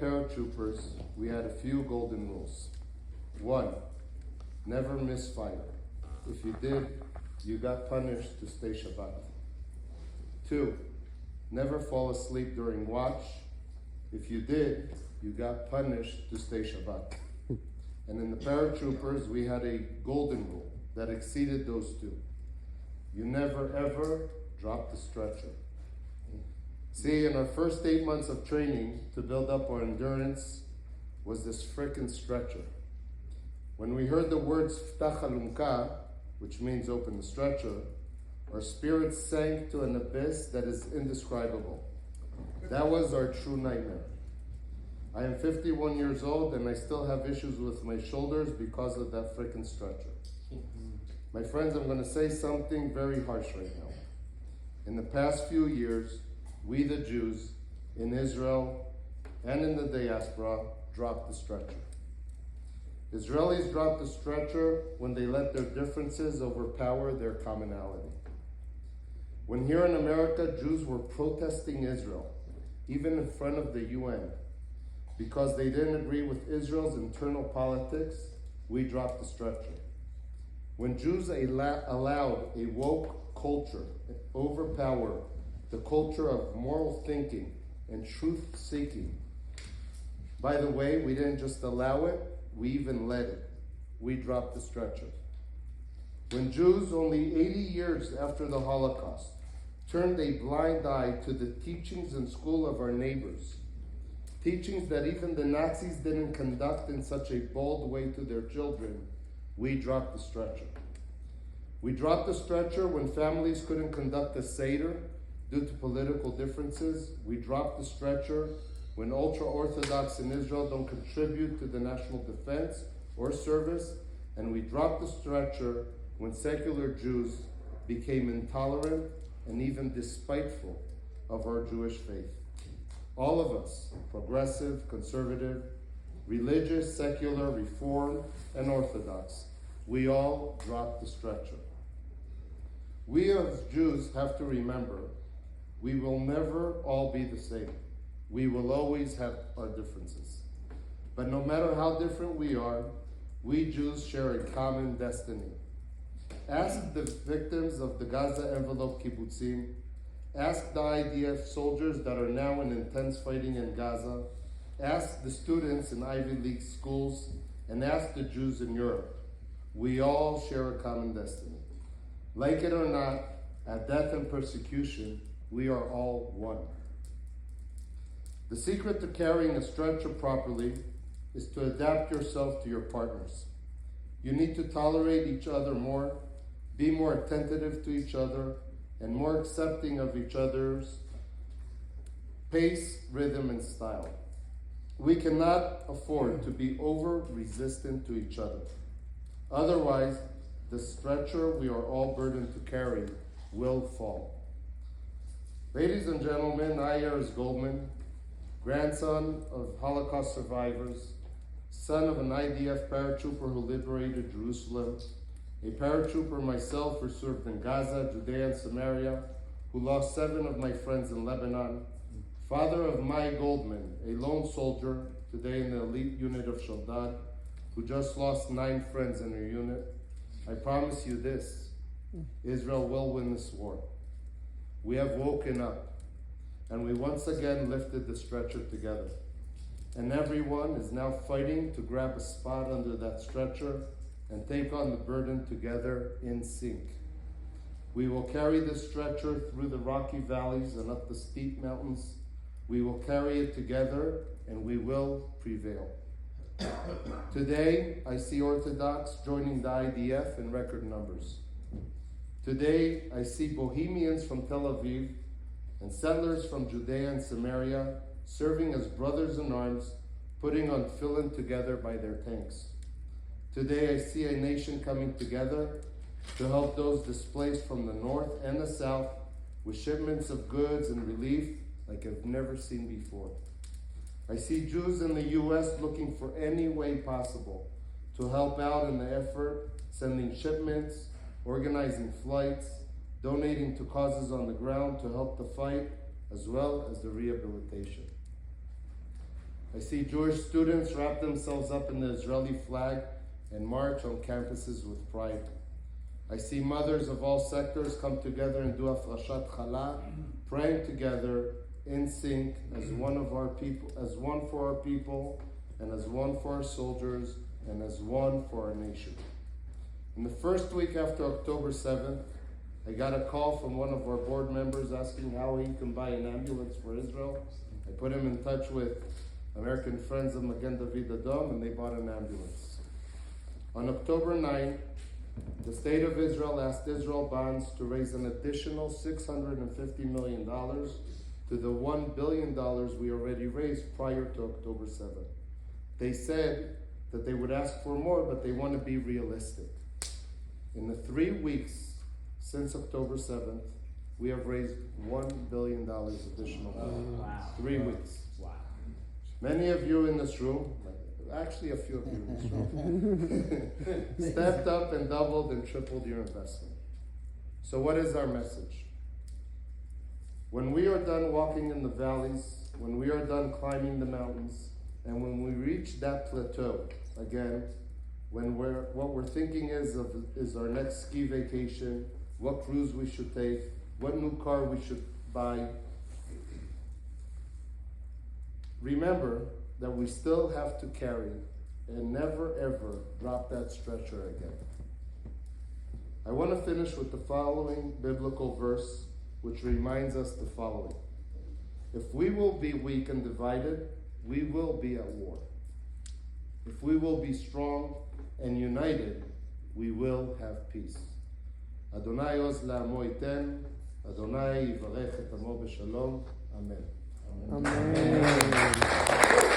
Paratroopers, we had a few golden rules. 1, never miss fire. If you did, you got punished to stay Shabbat. 2, never fall asleep during watch. If you did, you got punished to stay Shabbat. And in the paratroopers, we had a golden rule that exceeded those two. You never ever drop the stretcher. See, in our first 8 months of training to build up our endurance was this frickin' stretcher. When we heard the words Ftach Alunka, which means open the stretcher, our spirits sank to an abyss that is indescribable. That was our true nightmare. I am 51 years old and I still have issues with my shoulders because of that frickin' stretcher. My friends, I'm going to say something very harsh right now. In the past few years, we the Jews in Israel and in the diaspora dropped the stretcher. Israelis dropped the stretcher when they let their differences overpower their commonality. When here in America, Jews were protesting Israel, even in front of the UN, because they didn't agree with Israel's internal politics, we dropped the stretcher. When Jews allowed a woke culture overpower the culture of moral thinking and truth-seeking. By the way, we didn't just allow it, we even led it. We dropped the stretcher. When Jews, only 80 years after the Holocaust, turned a blind eye to the teachings in school of our neighbors, teachings that even the Nazis didn't conduct in such a bold way to their children, we dropped the stretcher. We dropped the stretcher when families couldn't conduct a Seder due to political differences. We dropped the stretcher when ultra-Orthodox in Israel don't contribute to the national defense or service. And we dropped the stretcher when secular Jews became intolerant and even despiteful of our Jewish faith. All of us, progressive, conservative, religious, secular, Reform, and Orthodox, we all dropped the stretcher. We as Jews have to remember we will never all be the same. We will always have our differences. But no matter how different we are, we Jews share a common destiny. Ask the victims of the Gaza envelope kibbutzim. Ask the IDF soldiers that are now in intense fighting in Gaza. Ask the students in Ivy League schools. And ask the Jews in Europe. We all share a common destiny. Like it or not, at death and persecution, we are all one. The secret to carrying a stretcher properly is to adapt yourself to your partners. You need to tolerate each other more, be more attentive to each other, and more accepting of each other's pace, rhythm, and style. We cannot afford to be over-resistant to each other. Otherwise, the stretcher we are all burdened to carry will fall. Ladies and gentlemen, I, Erez Goldman, grandson of Holocaust survivors, son of an IDF paratrooper who liberated Jerusalem, a paratrooper myself who served in Gaza, Judea, and Samaria, who lost 7 of my friends in Lebanon, father of Mai Goldman, a lone soldier, today in the elite unit of Shaldad, who just lost 9 friends in her unit. I promise you this, Israel will win this war. We have woken up, and we once again lifted the stretcher together. And everyone is now fighting to grab a spot under that stretcher and take on the burden together in sync. We will carry this stretcher through the rocky valleys and up the steep mountains. We will carry it together, and we will prevail. Today, I see Orthodox joining the IDF in record numbers. Today, I see Bohemians from Tel Aviv and settlers from Judea and Samaria serving as brothers in arms, putting on tefillin together by their tanks. Today, I see a nation coming together to help those displaced from the north and the south with shipments of goods and relief like I've never seen before. I see Jews in the U.S. looking for any way possible to help out in the effort, sending shipments, organizing flights, donating to causes on the ground to help the fight, as well as the rehabilitation. I see Jewish students wrap themselves up in the Israeli flag and march on campuses with pride. I see mothers of all sectors come together and do Afrashat Chala, praying together in sync as one of our people, as one for our people, and as one for our soldiers, and as one for our nation. In the first week after October 7th, I got a call from one of our board members asking how he can buy an ambulance for Israel. I put him in touch with American Friends of Magen David Adom, and they bought an ambulance. On October 9th, the State of Israel asked Israel Bonds to raise an additional $650 million to the $1 billion we already raised prior to October 7th. They said that they would ask for more, but they want to be realistic. In the 3 weeks since October 7th, we have raised $1 billion additional money. Wow. 3 weeks. Wow. Many of you in this room, actually a few of you in this room, stepped up and doubled and tripled your investment. So what is our message? When we are done walking in the valleys, when we are done climbing the mountains, and when we reach that plateau, again, what we're thinking is our next ski vacation, what cruise we should take, what new car we should buy. Remember that we still have to carry and never ever drop that stretcher again. I want to finish with the following biblical verse, which reminds us the following. If we will be weak and divided, we will be at war. If we will be strong and united, we will have peace. Adonai oz la'amo iten, Adonai yivarech et amo b'shalom. Amen. Amen.